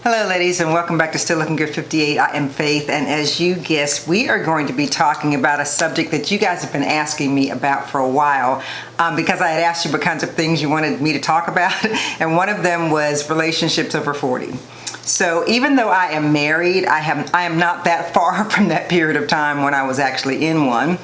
Hello ladies, and welcome back to Still Looking Good 58. I am Faith, and as you guessed, we are going to be talking about a subject that you guys have been asking me about for a while, because I had asked you what kinds of things you wanted me to talk about, and one of them was relationships over 40. So even though I am married, I am not that far from that period of time when I was actually in one,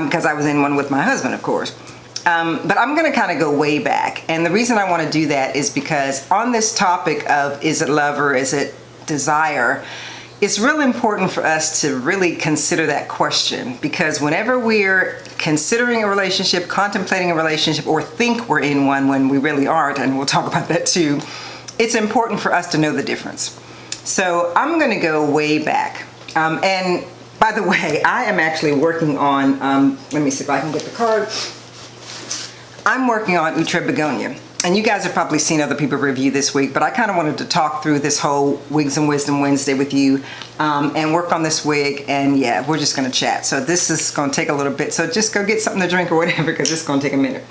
because I was in one with my husband, of course. But I'm going to kind of go way back, and the reason I want to do that is because on this topic of is it love or is it desire, it's really important for us to really consider that question, because whenever we're considering a relationship, contemplating a relationship, or think we're in one when we really aren't, and we'll talk about that too, it's important for us to know the difference. So I'm going to go way back, and by the way, I am actually working on, let me see if I can get the card. I'm working on Outre Begonia, and you guys have probably seen other people review this week, but I kind of wanted to talk through this whole Wigs and Wisdom Wednesday with you, and work on this wig, and yeah, we're just going to chat. So this is going to take a little bit, so just go get something to drink or whatever, because it's going to take a minute.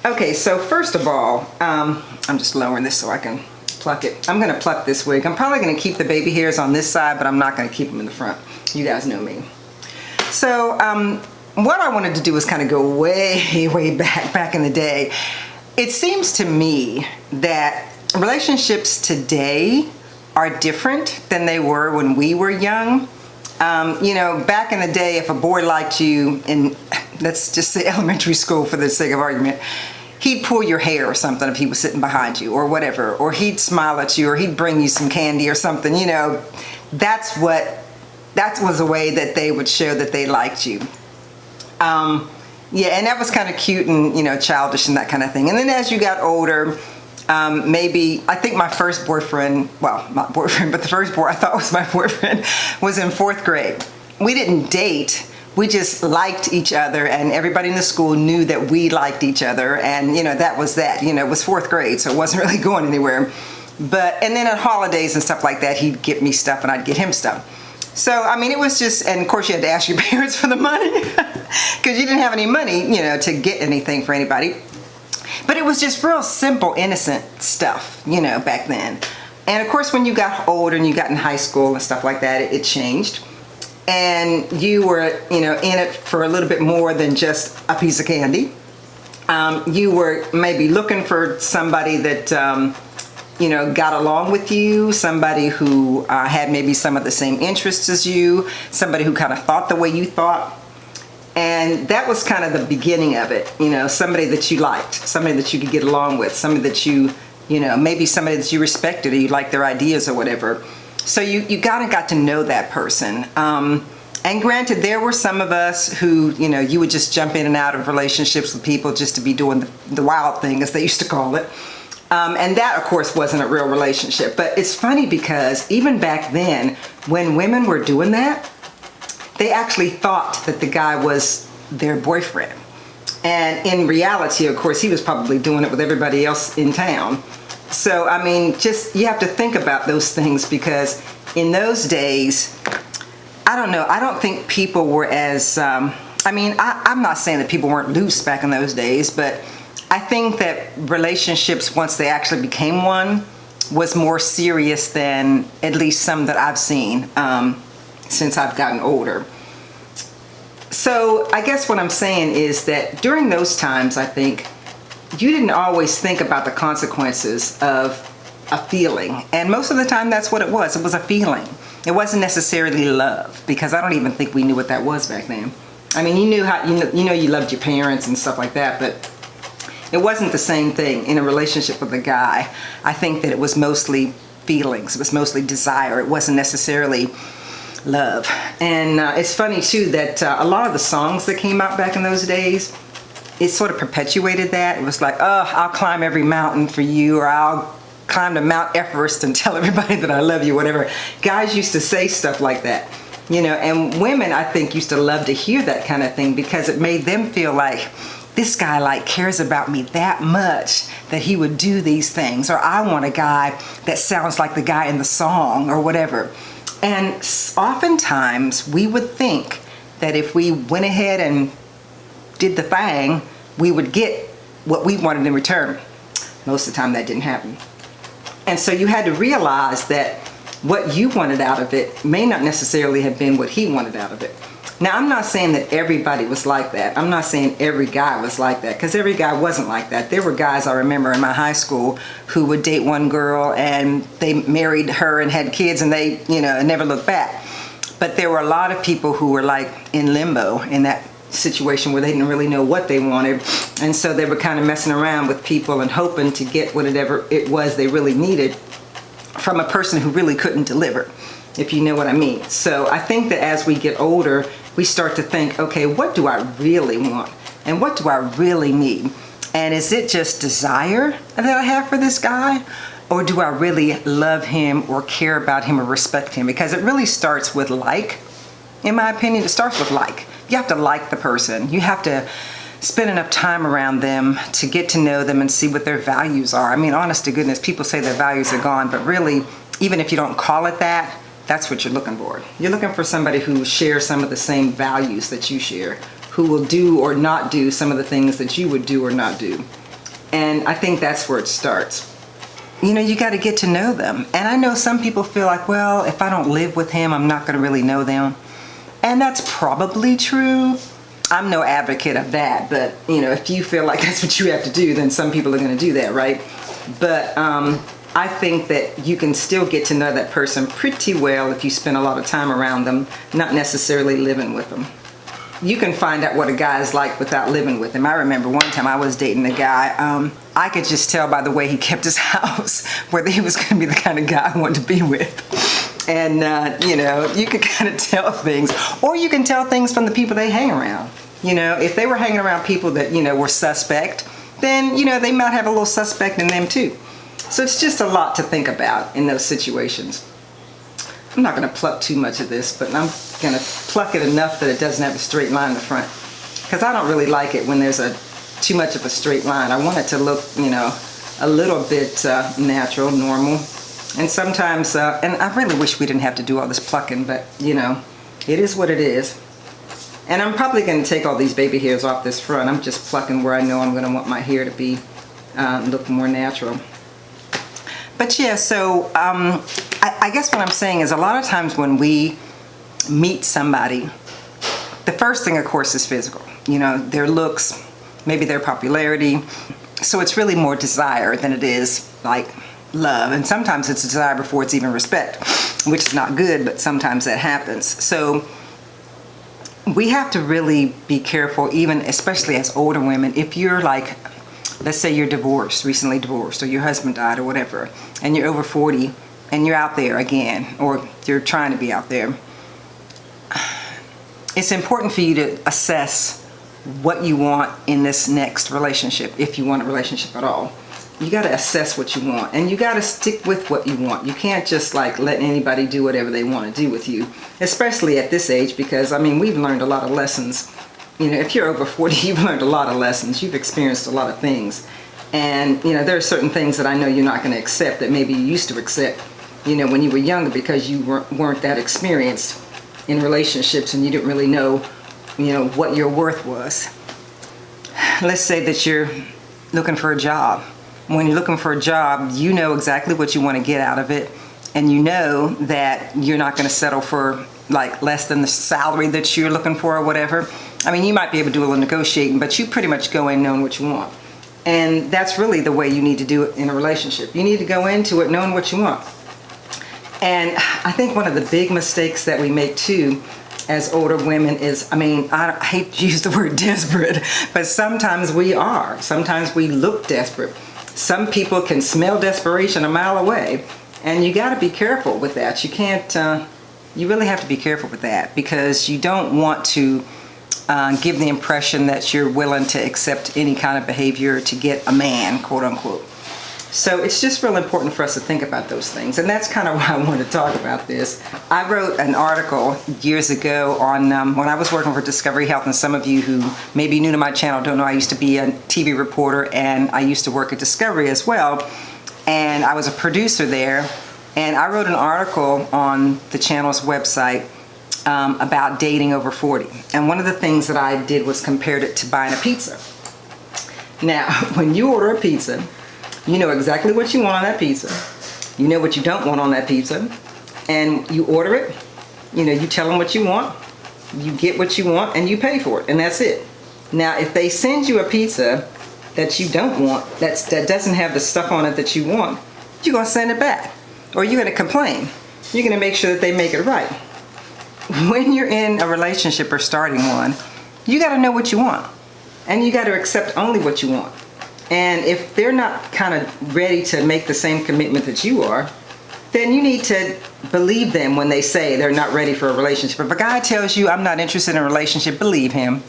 Okay, so first of all, I'm just lowering this so I can pluck it. I'm going to pluck this wig. I'm probably going to keep the baby hairs on this side, but I'm not going to keep them in the front. You guys know me. So, what I wanted to do was kind of go way back in the day. It seems to me that relationships today are different than they were when we were young. You know, back in the day, if a boy liked you in, let's just say elementary school for the sake of argument, he'd pull your hair or something if he was sitting behind you or whatever, or he'd smile at you, or he'd bring you some candy or something, you know. That was a way that they would show that they liked you. Yeah, and that was kind of cute and, you know, childish and that kind of thing. And then as you got older, maybe, I think my first boyfriend, well, not boyfriend, but the first boy I thought was my boyfriend, was in 4th grade. We didn't date, we just liked each other, and everybody in the school knew that we liked each other, and, you know, that was that. You know, it was 4th grade, so it wasn't really going anywhere. But, and then at holidays and stuff like that, he'd get me stuff and I'd get him stuff. So, I mean, it was just, and of course you had to ask your parents for the money, because you didn't have any money, you know, to get anything for anybody. But it was just real simple, innocent stuff, you know, back then. And of course, when you got older and you got in high school and stuff like that, it changed. And you were, you know, in it for a little bit more than just a piece of candy. You were maybe looking for somebody that, you know, got along with you, somebody who had maybe some of the same interests as you, somebody who kind of thought the way you thought. And that was kind of the beginning of it, you know, somebody that you liked, somebody that you could get along with, somebody that you know, maybe somebody that you respected or you liked their ideas or whatever. So you kind of got to know that person. And granted, there were some of us who, you know, you would just jump in and out of relationships with people just to be doing the wild thing, as they used to call it. And that, of course, wasn't a real relationship. But it's funny because even back then, when women were doing that, they actually thought that the guy was their boyfriend. And in reality, of course, he was probably doing it with everybody else in town. So, I mean, just, you have to think about those things, because in those days, I don't know, I don't think people were as, I mean, I'm not saying that people weren't loose back in those days, but I think that relationships, once they actually became one, was more serious than at least some that I've seen since I've gotten older. So I guess what I'm saying is that during those times, I think, you didn't always think about the consequences of a feeling. And most of the time, that's what it was. It was a feeling. It wasn't necessarily love, because I don't even think we knew what that was back then. I mean, you knew how, you know you loved your parents and stuff like that, but it wasn't the same thing in a relationship with a guy. I think that it was mostly feelings. It was mostly desire. It wasn't necessarily love. And it's funny too that a lot of the songs that came out back in those days, it sort of perpetuated that. It was like, oh, I'll climb every mountain for you, or I'll climb to Mount Everest and tell everybody that I love you, whatever. Guys used to say stuff like that, you know, and women, I think, used to love to hear that kind of thing, because it made them feel like, this guy like cares about me that much that he would do these things, or I want a guy that sounds like the guy in the song or whatever. And oftentimes we would think that if we went ahead and did the thing, we would get what we wanted in return. Most of the time that didn't happen. And so you had to realize that what you wanted out of it may not necessarily have been what he wanted out of it. Now, I'm not saying that everybody was like that. I'm not saying every guy was like that, because every guy wasn't like that. There were guys I remember in my high school who would date one girl and they married her and had kids, and they, you know, never looked back. But there were a lot of people who were like in limbo in that situation where they didn't really know what they wanted. And so they were kind of messing around with people and hoping to get whatever it was they really needed from a person who really couldn't deliver, if you know what I mean. So I think that as we get older, we start to think, okay, what do I really want? And what do I really need? And is it just desire that I have for this guy? Or do I really love him or care about him or respect him? Because it really starts with like. In my opinion, it starts with like. You have to like the person. You have to spend enough time around them to get to know them and see what their values are. I mean, honest to goodness, people say their values are gone, but really, even if you don't call it that, that's what you're looking for. You're looking for somebody who shares some of the same values that you share, who will do or not do some of the things that you would do or not do. And I think that's where it starts. You know, you got to get to know them. And I know some people feel like, well, if I don't live with him, I'm not going to really know them. And that's probably true. I'm no advocate of that, but you know, if you feel like that's what you have to do, then some people are going to do that, right? But I think that you can still get to know that person pretty well if you spend a lot of time around them, not necessarily living with them. You can find out what a guy is like without living with him. I remember one time I was dating a guy, I could just tell by the way he kept his house whether he was going to be the kind of guy I wanted to be with. And you know, you could kind of tell things, or you can tell things from the people they hang around. You know, if they were hanging around people that, you know, were suspect, then, you know, they might have a little suspect in them too. So it's just a lot to think about in those situations. I'm not going to pluck too much of this, but I'm going to pluck it enough that it doesn't have a straight line in the front. Because I don't really like it when there's too much of a straight line. I want it to look, you know, a little bit natural, normal. And sometimes, and I really wish we didn't have to do all this plucking, but, you know, it is what it is. And I'm probably going to take all these baby hairs off this front. I'm just plucking where I know I'm going to want my hair to be, look more natural. But yeah, so I guess what I'm saying is a lot of times when we meet somebody, the first thing, of course, is physical. You know, their looks, maybe their popularity. So it's really more desire than it is like love. And sometimes it's desire before it's even respect, which is not good, but sometimes that happens. So we have to really be careful, even especially as older women. If you're like, let's say you're divorced, recently divorced, or your husband died or whatever, and you're over 40 and you're out there again, or you're trying to be out there, it's important for you to assess what you want in this next relationship, if you want a relationship at all. You got to assess what you want, and you got to stick with what you want. You can't just like let anybody do whatever they want to do with you, especially at this age, because I mean, we've learned a lot of lessons. You know, if you're over 40, you've learned a lot of lessons. You've experienced a lot of things. And, you know, there are certain things that I know you're not going to accept that maybe you used to accept, you know, when you were younger, because you weren't that experienced in relationships and you didn't really know, you know, what your worth was. Let's say that you're looking for a job. When you're looking for a job, you know exactly what you want to get out of it. And you know that you're not going to settle for like less than the salary that you're looking for or whatever. I mean, you might be able to do a little negotiating, but you pretty much go in knowing what you want. And that's really the way you need to do it in a relationship. You need to go into it knowing what you want. And I think one of the big mistakes that we make too as older women is, I mean, I hate to use the word desperate, but sometimes we are. Sometimes we look desperate. Some people can smell desperation a mile away, and you got to be careful with that. You can't, you really have to be careful with that, because you don't want to give the impression that you're willing to accept any kind of behavior to get a man, quote unquote. So it's just real important for us to think about those things, and that's kind of why I wanted to talk about this. I wrote an article years ago on when I was working for Discovery Health, and some of you who may be new to my channel don't know I used to be a TV reporter, and I used to work at Discovery as well, and I was a producer there, and I wrote an article on the channel's website about dating over 40. And one of the things that I did was compared it to buying a pizza. Now, when you order a pizza, you know exactly what you want on that pizza. You know what you don't want on that pizza, and you order it. You know, you tell them what you want, you get what you want, and you pay for it, and that's it. Now, if they send you a pizza that you don't want, that doesn't have the stuff on it that you want, you're gonna send it back, or you're gonna complain. You're gonna make sure that they make it right. When you're in a relationship or starting one, you gotta know what you want, and you gotta accept only what you want. And if they're not kind of ready to make the same commitment that you are, then you need to believe them when they say they're not ready for a relationship. If a guy tells you, I'm not interested in a relationship, believe him.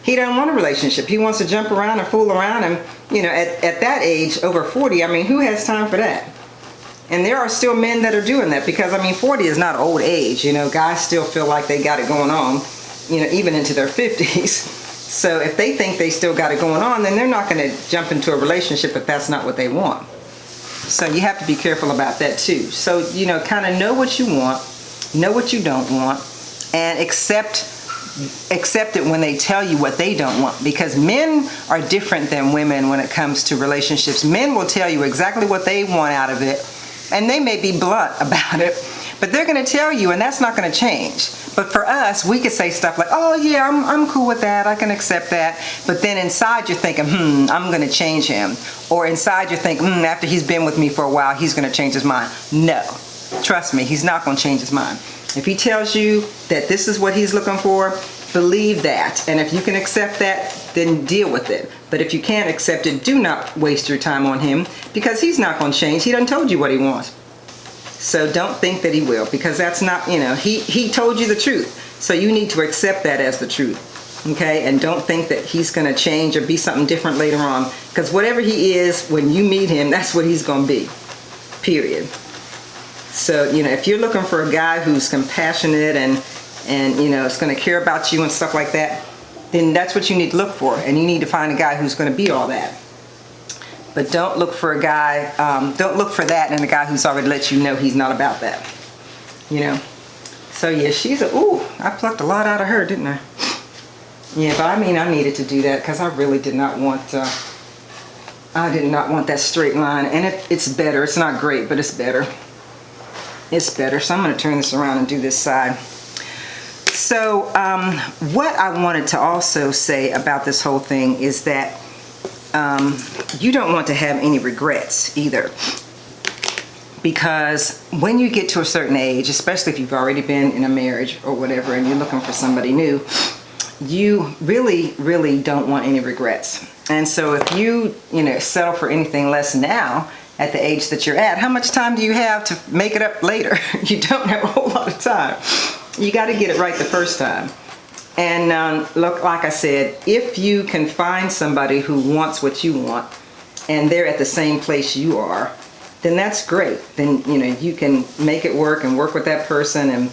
He doesn't want a relationship. He wants to jump around and fool around. And, you know, at that age, over 40, I mean, who has time for that? And there are still men that are doing that, because, I mean, 40 is not old age. You know, guys still feel like they got it going on, you know, even into their 50s. So if they think they still got it going on, then they're not going to jump into a relationship if that's not what they want. So you have to be careful about that too. So, you know, kind of know what you want, know what you don't want, and accept it when they tell you what they don't want, because men are different than women when it comes to relationships. Men will tell you exactly what they want out of it, and they may be blunt about it, but they're going to tell you, and that's not going to change. But for us, we could say stuff like, oh yeah, I'm cool with that, I can accept that. But then inside you're thinking, I'm going to change him. Or inside you're thinking, after he's been with me for a while, he's going to change his mind. No, trust me, he's not going to change his mind. If he tells you that this is what he's looking for, believe that. And if you can accept that, then deal with it. But if you can't accept it, do not waste your time on him, because he's not going to change. He done told you what he wants. So don't think that he will, because that's not, you know, he told you the truth. So you need to accept that as the truth, okay? And don't think that he's going to change or be something different later on, because whatever he is, when you meet him, that's what he's going to be, period. So, you know, if you're looking for a guy who's compassionate and you know, is going to care about you and stuff like that, then that's what you need to look for. And you need to find a guy who's going to be all that. But don't look for a guy, don't look for that in a guy who's already let you know he's not about that, you know. So yeah, ooh, I plucked a lot out of her, didn't I? Yeah, but I mean, I needed to do that because I really did not want, I did not want that straight line. And it's better, it's not great, but it's better. It's better, so I'm gonna turn this around and do this side. So what I wanted to also say about this whole thing is that you don't want to have any regrets either, because when you get to a certain age, especially if you've already been in a marriage or whatever and you're looking for somebody new, you really don't want any regrets. And so if you know, settle for anything less now at the age that you're at, how much time do you have to make it up later? You don't have a whole lot of time. You got to get it right the first time. And look, like I said, if you can find somebody who wants what you want and they're at the same place you are, then that's great. Then, you know, you can make it work and work with that person, and,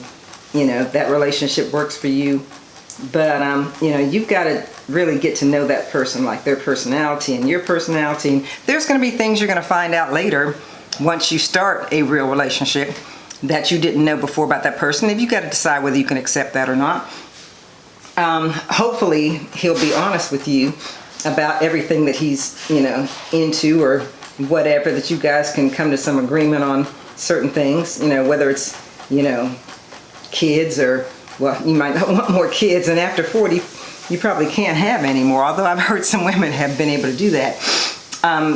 you know, that relationship works for you. But, you know, you've got to really get to know that person, like their personality and your personality. And there's going to be things you're going to find out later once you start a real relationship that you didn't know before about that person. If you got to decide whether you can accept that or not. Hopefully he'll be honest with you about everything that he's, you know, into or whatever, that you guys can come to some agreement on certain things, you know, whether it's, you know, kids or, well, you might not want more kids, and after 40 you probably can't have any more, although I've heard some women have been able to do that.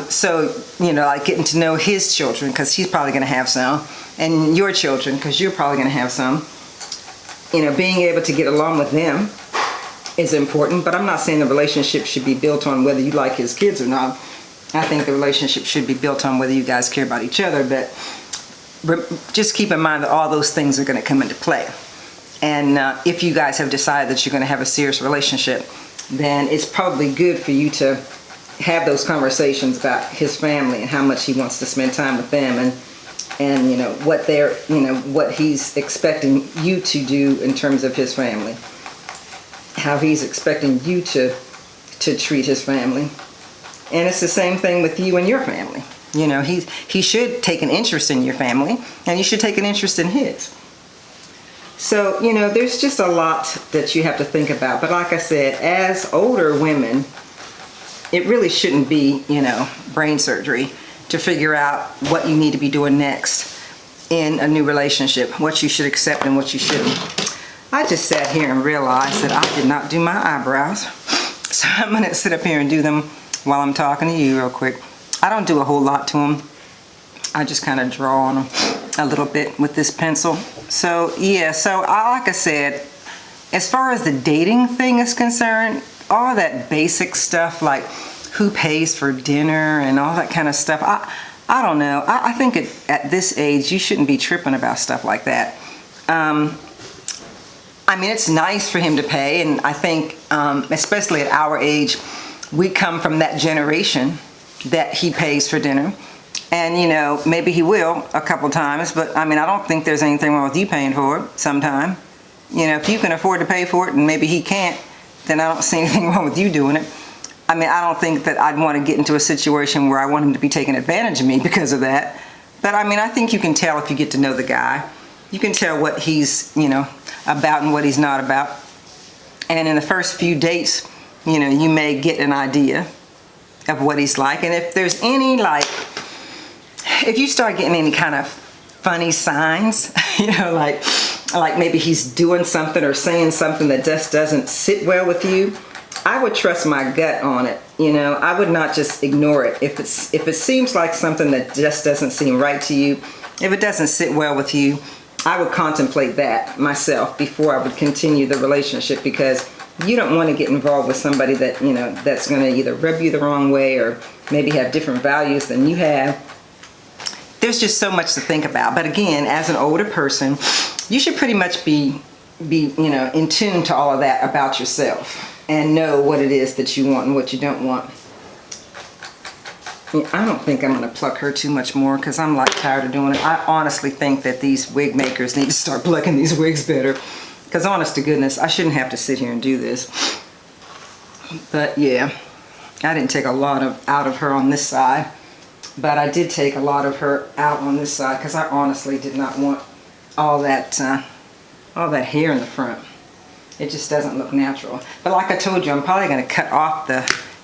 So, you know, like getting to know his children, because he's probably going to have some, and your children, because you're probably going to have some. You know, being able to get along with them is important, but I'm not saying the relationship should be built on whether you like his kids or not. I think the relationship should be built on whether you guys care about each other, but just keep in mind that all those things are going to come into play. And if you guys have decided that you're going to have a serious relationship, then it's probably good for you to have those conversations about his family and how much he wants to spend time with them, and you know what they're, you know, what he's expecting you to do in terms of his family, how he's expecting you to treat his family. And it's the same thing with you and your family. You know, he should take an interest in your family, and you should take an interest in his. So, you know, there's just a lot that you have to think about. But like I said, as older women, it really shouldn't be, you know, brain surgery. to figure out what you need to be doing next in a new relationship, what you should accept and what you shouldn't. I just sat here and realized that I did not do my eyebrows. So I'm gonna sit up here and do them while I'm talking to you real quick. I don't do a whole lot to them. I just kind of draw on them a little bit with this pencil. So yeah, so like I said, as far as the dating thing is concerned, all that basic stuff like who pays for dinner and all that kind of stuff, I don't know. I think at this age you shouldn't be tripping about stuff like that. I mean, it's nice for him to pay, and I think especially at our age, we come from that generation that he pays for dinner. And you know, maybe he will a couple times, but I mean, I don't think there's anything wrong with you paying for it sometime. You know, if you can afford to pay for it and maybe he can't, then I don't see anything wrong with you doing it. I mean, I don't think that I'd want to get into a situation where I want him to be taking advantage of me because of that. But I mean, I think you can tell if you get to know the guy. You can tell what he's, you know, about and what he's not about. And in the first few dates, you know, you may get an idea of what he's like. And if there's any, like, if you start getting any kind of funny signs, you know, like maybe he's doing something or saying something that just doesn't sit well with you, I would trust my gut on it. You know, I would not just ignore it. If it seems like something that just doesn't seem right to you, if it doesn't sit well with you, I would contemplate that myself before I would continue the relationship, because you don't want to get involved with somebody that, you know, that's going to either rub you the wrong way or maybe have different values than you have. There's just so much to think about. But again, as an older person, you should pretty much be you know, in tune to all of that about yourself and know what it is that you want and what you don't want. I don't think I'm going to pluck her too much more because I'm like tired of doing it. I honestly think that these wig makers need to start plucking these wigs better, because honest to goodness, I shouldn't have to sit here and do this. But yeah, I didn't take a lot out of her on this side, but I did take a lot of her out on this side because I honestly did not want all that hair in the front. It just doesn't look natural. But like I told you, I'm probably going to cut off the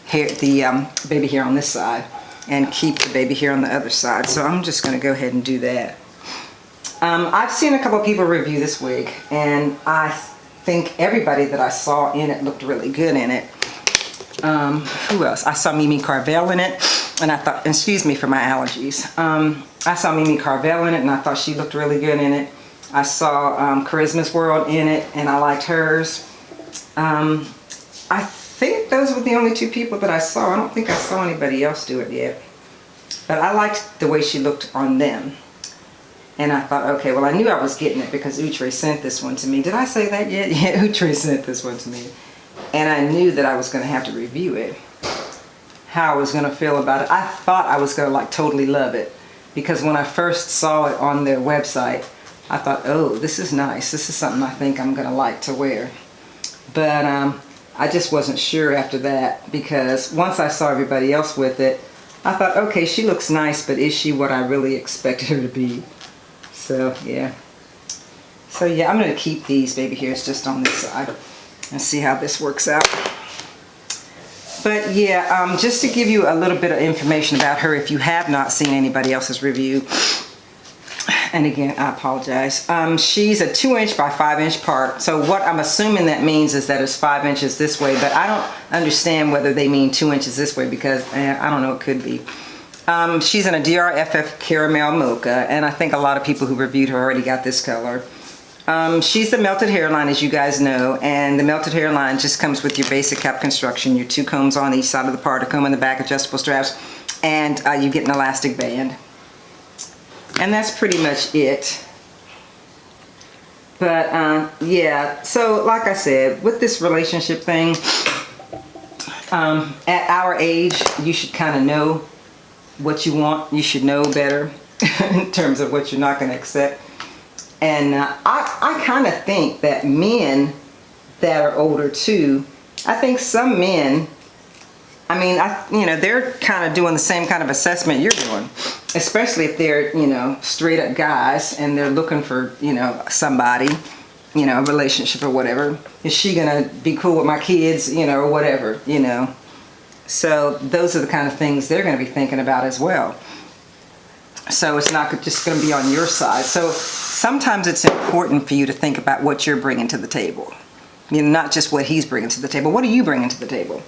hair, the baby hair on this side, and keep the baby hair on the other side. So I'm just going to go ahead and do that. I've seen a couple of people review this wig, and I think everybody that I saw in it looked really good in it. Who else? I saw Mimi Carvel in it, and I thought, excuse me for my allergies. I saw Mimi Carvel in it, and I thought she looked really good in it. I saw Charisma's World in it, and I liked hers. I think those were the only two people that I saw. I don't think I saw anybody else do it yet. But I liked the way she looked on them. And I thought, okay, well, I knew I was getting it because Outre sent this one to me. Did I say that yet? Yeah, Outre sent this one to me. And I knew that I was going to have to review it. How I was going to feel about it. I thought I was going to like totally love it. Because when I first saw it on their website, I thought, oh, this is nice. This is something I think I'm going to like to wear. But I just wasn't sure after that, because once I saw everybody else with it, I thought, okay, she looks nice, but is she what I really expected her to be? So, yeah. So, yeah, I'm going to keep these baby hairs just on this side and see how this works out. But, yeah, just to give you a little bit of information about her, if you have not seen anybody else's review, and again, I apologize. She's a 2-inch by 5-inch part. So what I'm assuming that means is that it's 5 inches this way, but I don't understand whether they mean 2 inches this way, because I don't know, it could be. She's in a DRFF Caramel Mocha, and I think a lot of people who reviewed her already got this color. She's the melted hairline, as you guys know, and the melted hairline just comes with your basic cap construction, your 2 combs on each side of the part, a comb in the back, adjustable straps, and you get an elastic band. And that's pretty much it. But yeah, so like I said, with this relationship thing, at our age, you should kind of know what you want. You should know better in terms of what you're not going to accept. And I kind of think that men that are older too, I think some men, I mean, you know, they're kind of doing the same kind of assessment you're doing, especially if they're, you know, straight up guys and they're looking for, you know, somebody, you know, a relationship or whatever. Is she gonna be cool with my kids, you know, or whatever, you know? So those are the kind of things they're gonna be thinking about as well. So it's not just going to be on your side. So sometimes it's important for you to think about what you're bringing to the table. You know, not just what he's bringing to the table. What are you bringing to the table?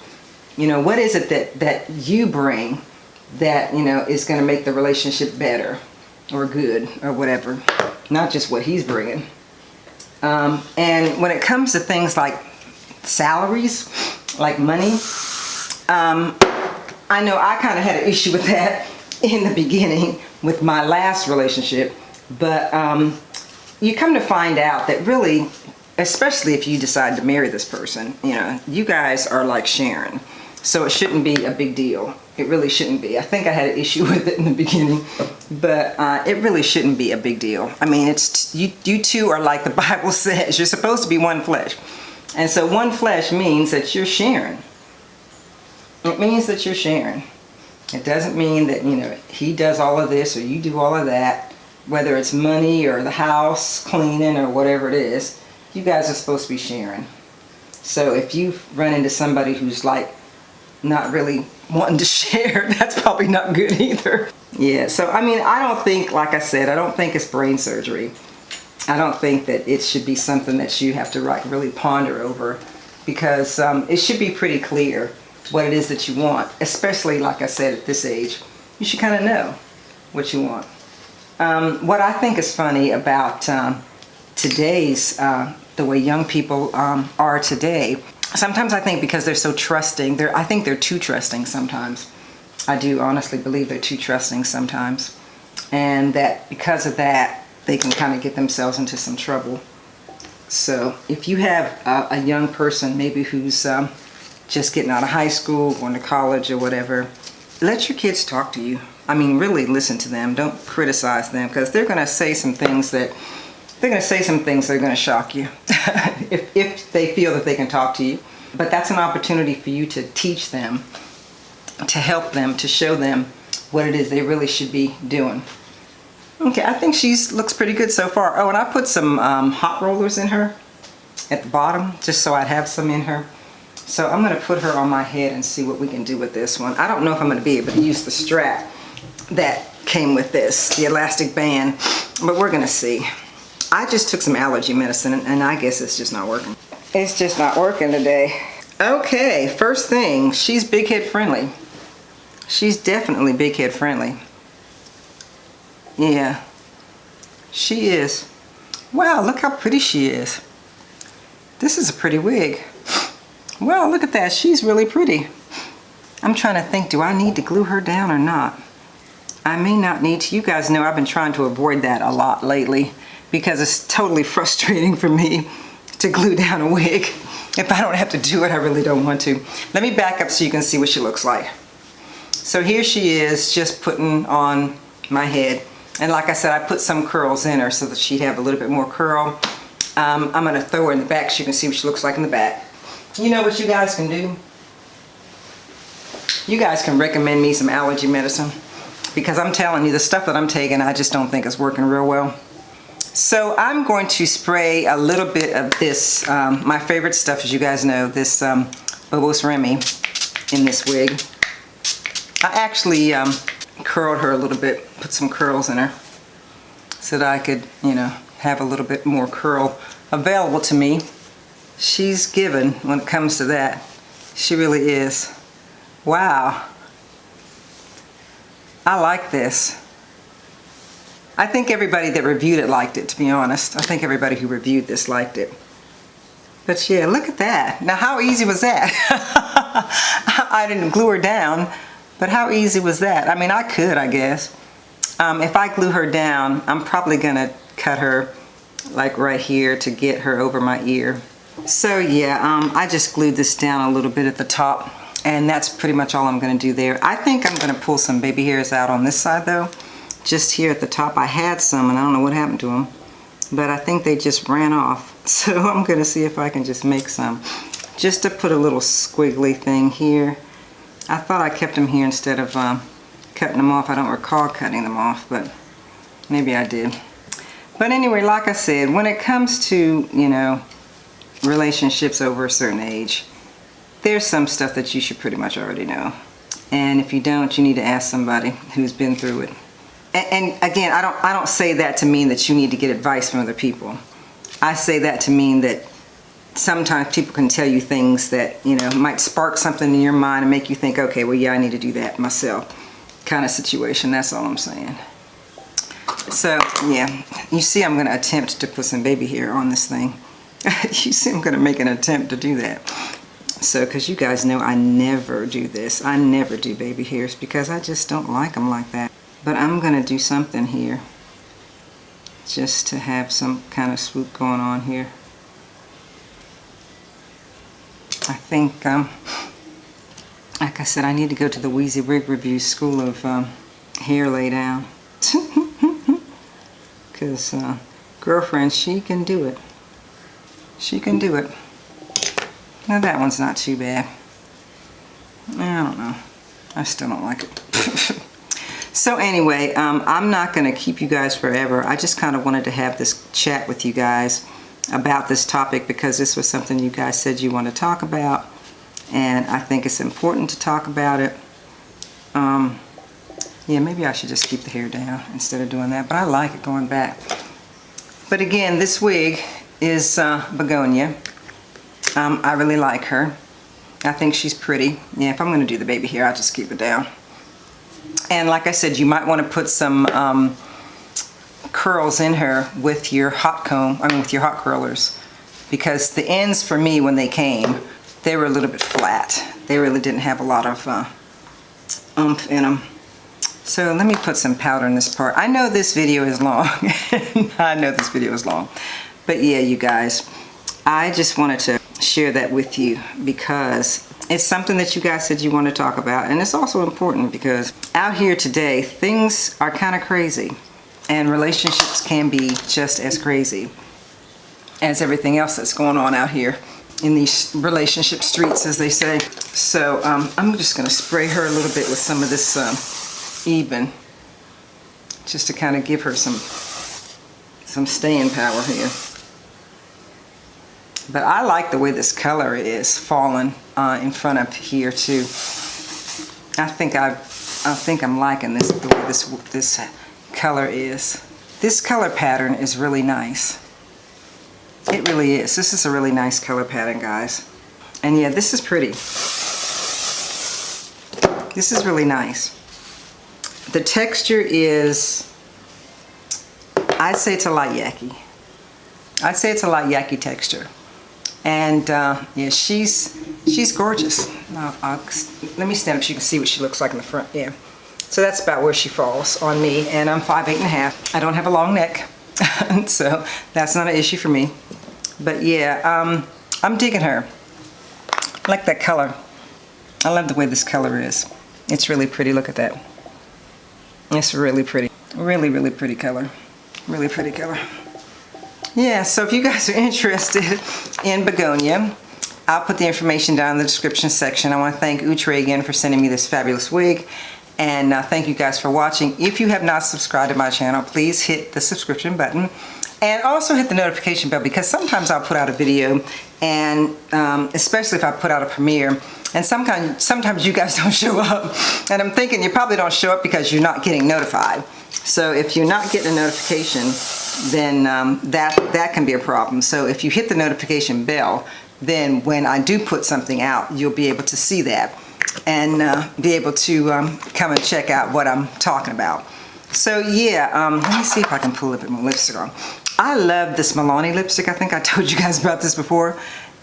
You know, what is it that you bring that, you know, is going to make the relationship better or good or whatever? Not just what he's bringing. And when it comes to things like salaries, like money, I know I kind of had an issue with that in the beginning with my last relationship, but you come to find out that really, especially if you decide to marry this person, you know, you guys are like sharing. So it shouldn't be a big deal. It really shouldn't be. I think I had an issue with it in the beginning, but it really shouldn't be a big deal. I mean, it's you two are like the Bible says. You're supposed to be one flesh. And so one flesh means that you're sharing. It means that you're sharing. It doesn't mean that, you know, he does all of this or you do all of that, whether it's money or the house cleaning or whatever it is. You guys are supposed to be sharing. So if you run into somebody who's like not really wanting to share, that's probably not good either. Yeah, so I mean, I don't think, like I said, I don't think it's brain surgery. I don't think that it should be something that you have to like really ponder over, because it should be pretty clear what it is that you want, especially like I said at this age. You should kind of know what you want. What I think is funny about today's, the way young people are today, sometimes I think because they're so trusting, I think they're too trusting sometimes. I do honestly believe they're too trusting sometimes. And that because of that, they can kind of get themselves into some trouble. So if you have a young person maybe who's just getting out of high school, going to college or whatever, let your kids talk to you. I mean, really listen to them. Don't criticize them, because they're going to say some things that are going to shock you if they feel that they can talk to you. But that's an opportunity for you to teach them, to help them, to show them what it is they really should be doing. Okay, I think she looks pretty good so far. Oh, and I put some hot rollers in her at the bottom, just so I'd have some in her. So I'm going to put her on my head and see what we can do with this one. I don't know if I'm going to be able to use the strap that came with this, the elastic band, but we're going to see. I just took some allergy medicine, and I guess it's just not working. It's just not working today. Okay, first thing, she's big head friendly. She's definitely big head friendly. Yeah, she is. Wow, look how pretty she is. This is a pretty wig. Well, look at that. She's really pretty. I'm trying to think, do I need to glue her down or not? I may not need to. You guys know I've been trying to avoid that a lot lately, because it's totally frustrating for me to glue down a wig. If I don't have to do it, I really don't want to. Let me back up so you can see what she looks like. So here she is, just putting on my head. And like I said, I put some curls in her so that she'd have a little bit more curl. I'm going to throw her in the back so you can see what she looks like in the back. You know what you guys can do? You guys can recommend me some allergy medicine, because I'm telling you, the stuff that I'm taking, I just don't think is working real well. So I'm going to spray a little bit of this, my favorite stuff, as you guys know, this Bobos Remy in this wig. I actually curled her a little bit, put some curls in her so that I could, you know, have a little bit more curl available to me. She's given when it comes to that. She really is. Wow. I like this. I think everybody that reviewed it liked it, to be honest. I think everybody who reviewed this liked it. But yeah, look at that. Now, how easy was that? I didn't glue her down, but how easy was that? I mean, I could, I guess. If I glue her down, I'm probably gonna cut her like right here to get her over my ear. So yeah, I just glued this down a little bit at the top, and that's pretty much all I'm gonna do there. I think I'm gonna pull some baby hairs out on this side though. Just here at the top, I had some and I don't know what happened to them, but I think they just ran off. So I'm gonna see if I can just make some, just to put a little squiggly thing here. I thought I kept them here instead of cutting them off. I don't recall cutting them off, but maybe I did. But anyway, like I said, when it comes to, you know, relationships over a certain age, there's some stuff that you should pretty much already know. And if you don't, you need to ask somebody who's been through it. and again, I don't say that to mean that you need to get advice from other people. I say that to mean that sometimes people can tell you things that, you know, might spark something in your mind and make you think, okay, well, yeah, I need to do that myself, kind of situation. That's all I'm saying. So, yeah, you see I'm going to attempt to put some baby hair on this thing. You see I'm going to make an attempt to do that. So, because you guys know I never do this. I never do baby hairs because I just don't like them like that. But I'm going to do something here just to have some kind of swoop going on here. I think, like I said, I need to go to the Wheezy Wig Review School of Hair Laydown. Because girlfriend, she can do it. She can do it. Now that one's not too bad. I don't know. I still don't like it. So anyway, I'm not going to keep you guys forever. I just kind of wanted to have this chat with you guys about this topic because this was something you guys said you want to talk about, and I think it's important to talk about it. Yeah, maybe I should just keep the hair down instead of doing that, but I like it going back. But again, this wig is Begonia. I really like her. I think she's pretty. Yeah, if I'm going to do the baby hair, I'll just keep it down. And like I said, you might want to put some curls in her with your hot comb, with your hot curlers, because the ends for me when they came, they were a little bit flat. They really didn't have a lot of oomph in them. So let me put some powder in this part. I know this video is long. I know this video is long. But yeah, you guys, I just wanted to share that with you because it's something that you guys said you want to talk about, and it's also important because out here today things are kind of crazy and relationships can be just as crazy as everything else that's going on out here in these relationship streets, as they say. So I'm just going to spray her a little bit with some of this Even, just to kind of give her some staying power here. But I like the way this color is falling in front of here too. I think I'm liking this, the way this color is. This color pattern is really nice. It really is. This is a really nice color pattern, guys. And yeah, this is pretty. This is really nice. The texture is, I'd say it's a light yaki. I'd say it's a light yaki texture. And yeah, she's gorgeous. Let me stand up so you can see what she looks like in the front. Yeah. So that's about where she falls on me, and I'm 5'8½". I don't have a long neck, so that's not an issue for me. But yeah, I'm digging her. I like that color. I love the way this color is. It's really pretty. Look at that. It's really pretty. Really, really pretty color. Really pretty color. Yeah, so if you guys are interested in Begonia, I'll put the information down in the description section. I want to thank Outre again for sending me this fabulous wig. And thank you guys for watching. If you have not subscribed to my channel, please hit the subscription button. And also hit the notification bell, because sometimes I'll put out a video, and especially if I put out a premiere, and sometimes you guys don't show up. And I'm thinking you probably don't show up because you're not getting notified. So if you're not getting a notification, then that can be a problem. So if you hit the notification bell, then when I do put something out, you'll be able to see that and be able to come and check out what I'm talking about. So yeah, let me see if I can pull a bit more lipstick on. I love this Milani lipstick. I think I told you guys about this before.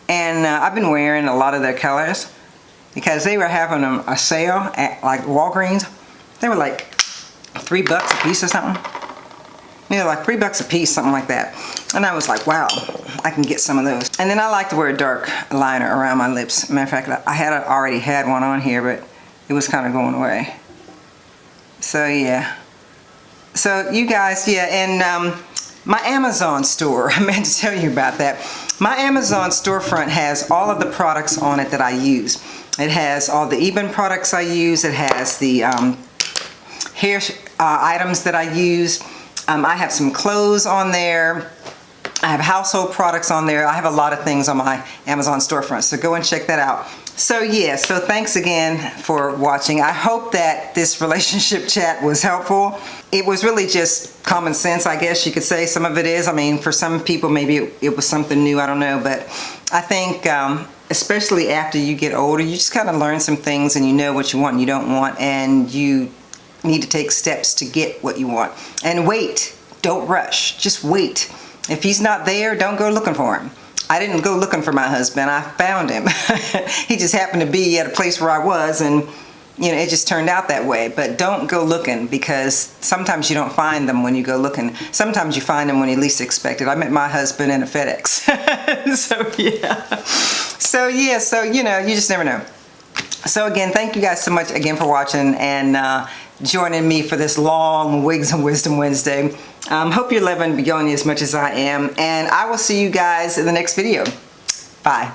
And I've been wearing a lot of their colors because they were having a sale at like Walgreens. They were like $3 a piece or something. Yeah, like $3 a piece, something like that. And I was like, wow, I can get some of those. And then I like to wear a dark liner around my lips. Matter of fact, I already had one on here, but it was kind of going away. So yeah. So you guys, yeah, and my Amazon store, I meant to tell you about that. My Amazon storefront has all of the products on it that I use. It has all the Eben products I use. It has the hair items that I use. I have some clothes on there. I have household products on there. I have a lot of things on my Amazon storefront, so go and check that out. So yeah, so thanks again for watching. I hope that this relationship chat was helpful. It was really just common sense, I guess you could say. Some of it is. I mean, for some people, maybe it was something new, I don't know. But I think, especially after you get older, you just kind of learn some things and you know what you want and you don't want, and you need to take steps to get what you want. And wait, don't rush, just wait. If he's not there, don't go looking for him. I didn't go looking for my husband, I found him. He just happened to be at a place where I was, and you know, it just turned out that way. But don't go looking, because sometimes you don't find them when you go looking. Sometimes you find them when you least expect it. I met my husband in a FedEx. So you know, you just never know. So again, thank you guys so much again for watching and joining me for this long Wigs and Wisdom Wednesday. Hope you're loving Begonia as much as I am, and I will see you guys in the next video. Bye.